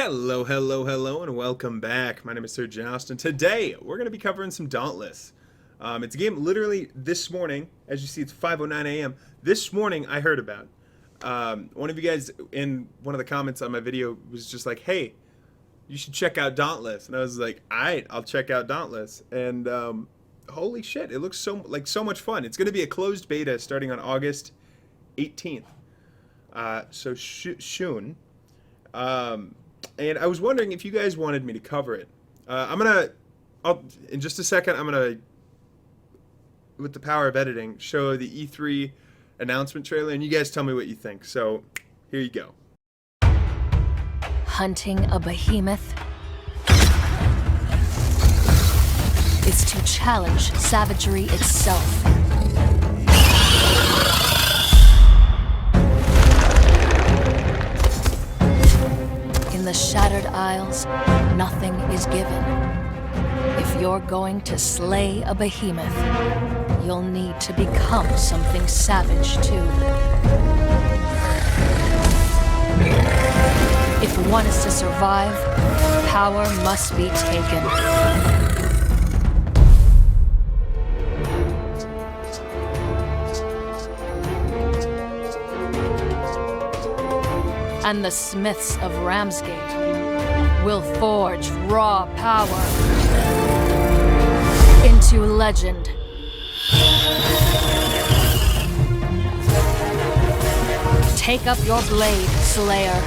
Hello, hello, hello, and welcome back. My name is Sir Jaust, and today we're going to be covering some Dauntless. It's a game literally this morning, as you see, it's 5:09 a.m. This morning I heard about. One of you guys in one of the comments on my video was just like, "Hey, you should check out Dauntless," and I was like, "Alright, I'll check out Dauntless." And holy shit, it looks so much fun. It's going to be a closed beta starting on August 18th. So soon. And I was wondering if you guys wanted me to cover it. In just a second, I'm gonna, with the power of editing, show the E3 announcement trailer, and you guys tell me what you think. So, here you go. Hunting a behemoth is to challenge savagery itself. In the Shattered Isles, nothing is given. If you're going to slay a behemoth, you'll need to become something savage too. If one is to survive, power must be taken. And the smiths of Ramsgate will forge raw power into legend. Take up your blade, Slayer,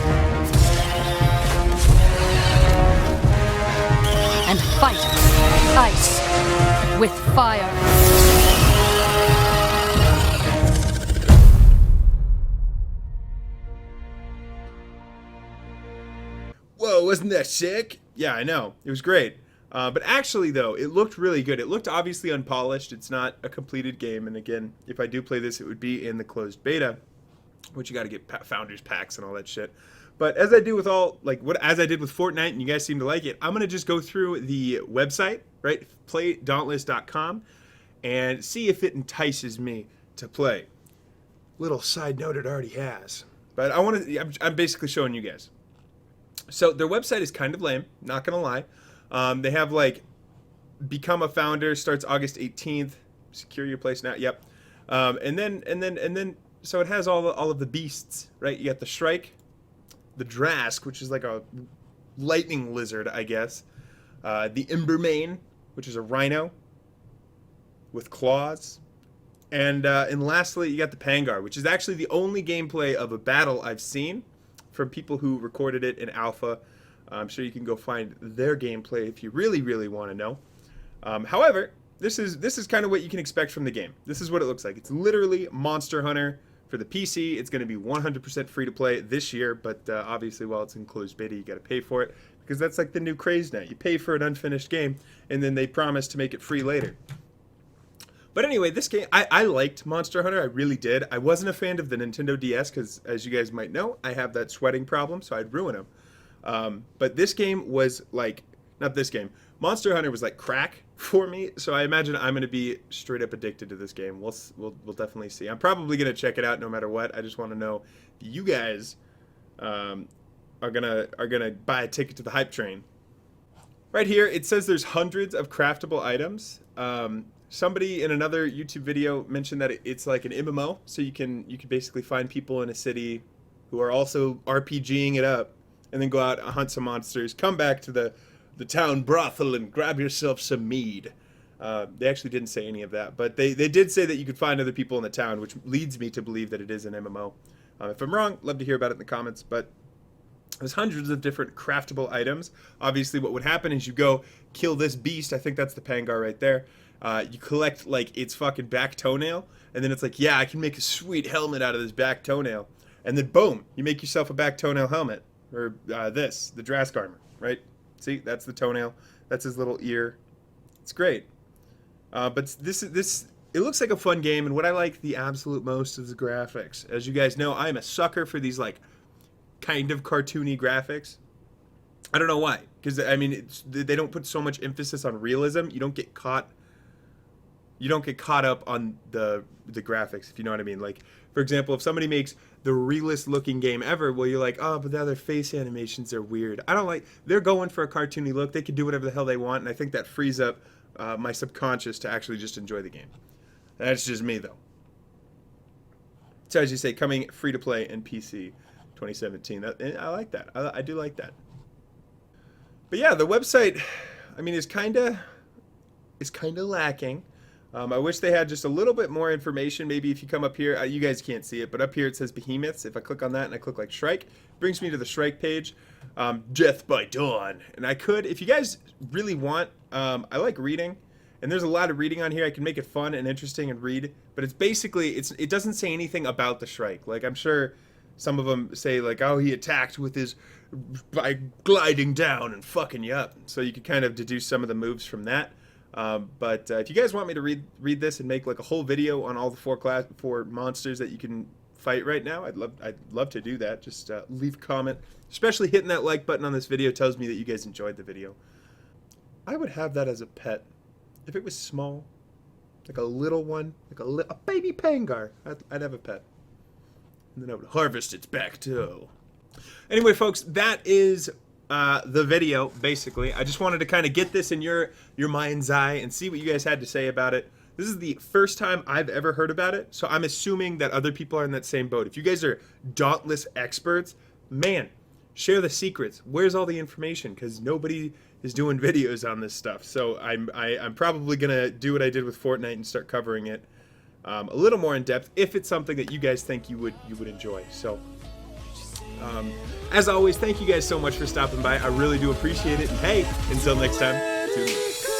and fight ice with fire. Whoa, wasn't that sick? Yeah, I know. It was great. But actually, though, it looked really good. It looked obviously unpolished. It's not a completed game. And again, if I do play this, it would be in the closed beta, which you got to get founders packs and all that shit. But as I do with as I did with Fortnite, and you guys seem to like it, I'm gonna just go through the website, right? PlayDauntless.com, and see if it entices me to play. Little side note, it already has. But I'm basically showing you guys. So their website is kind of lame, not gonna lie. They have become a founder, starts August 18th. Secure your place now. Yep. And then so it has all of the beasts, right? You got the Shrike, the Drask, which is like a lightning lizard, I guess. The Embermane, which is a rhino with claws. And lastly, you got the Pangar, which is actually the only gameplay of a battle I've seen from people who recorded it in alpha. I'm sure you can go find their gameplay if you really, really want to know. However, this is kind of what you can expect from the game. This is what it looks like. It's literally Monster Hunter for the PC. It's going to be 100% free to play this year, but obviously while it's in closed beta, you got to pay for it, because that's like the new craze now. You pay for an unfinished game, and then they promise to make it free later. But anyway, this game, I liked Monster Hunter, I really did. I wasn't a fan of the Nintendo DS, because as you guys might know, I have that sweating problem, so I'd ruin them. But this game was like, not this game, Monster Hunter was like crack for me, so I imagine I'm going to be straight up addicted to this game. We'll definitely see. I'm probably going to check it out no matter what. I just want to know if you guys are gonna buy a ticket to the hype train. Right here, it says there's hundreds of craftable items. Somebody in another YouTube video mentioned that it's like an MMO, so you can basically find people in a city who are also RPGing it up, and then go out and hunt some monsters, come back to the town brothel and grab yourself some mead. They actually didn't say any of that, but they did say that you could find other people in the town, which leads me to believe that it is an MMO. If I'm wrong, love to hear about it in the comments, but there's hundreds of different craftable items. Obviously, what would happen is you go kill this beast. I think that's the Pangar right there. You collect like its fucking back toenail, and then it's like, yeah, I can make a sweet helmet out of this back toenail. And then boom, you make yourself a back toenail helmet. Or the Drask armor, right? See, that's the toenail. That's his little ear. It's great. But it looks like a fun game, and what I like the absolute most is the graphics. As you guys know, I'm a sucker for these like kind of cartoony graphics. I don't know why, because I mean, they don't put so much emphasis on realism. You don't get caught up on the graphics, if you know what I mean. Like For example, if somebody makes the realest looking game ever, well, you're like, oh, but the other face animations are weird. I don't like, they're going for a cartoony look. They can do whatever the hell they want, and I think that frees up my subconscious to actually just enjoy the game. That's just me, though. So as you say, coming free to play in PC 2017. I like that. I do like that. But yeah, the website, I mean, is kind of lacking. I wish they had just a little bit more information. Maybe if you come up here, you guys can't see it, but up here it says Behemoths. If I click on that and I click like Shrike, it brings me to the Shrike page. Death by Dawn. And I could, if you guys really want, I like reading, and there's a lot of reading on here. I can make it fun and interesting and read, but it's basically, it doesn't say anything about the Shrike. Like, I'm sure some of them say like, oh, he attacked with his, by gliding down and fucking you up. So you could kind of deduce some of the moves from that. But if you guys want me to read this and make like a whole video on all the four monsters that you can fight right now, I'd love to do that. Just leave a comment, especially hitting that like button on this video tells me that you guys enjoyed the video. I would have that as a pet if it was small, like a little one, like a baby pangar. I'd have a pet, and then I would harvest its back toe. Anyway, folks, that is the video. Basically, I just wanted to kind of get this in your mind's eye and see what you guys had to say about it. This is the first time I've ever heard about it, so I'm assuming that other people are in that same boat. If you guys are Dauntless experts, man, share the secrets. Where's all the information? Because nobody is doing videos on this stuff. So I'm probably gonna do what I did with Fortnite and start covering it a little more in depth if it's something that you guys think you would enjoy. So. As always, thank you guys so much for stopping by. I really do appreciate it. And hey, until next time, tune in.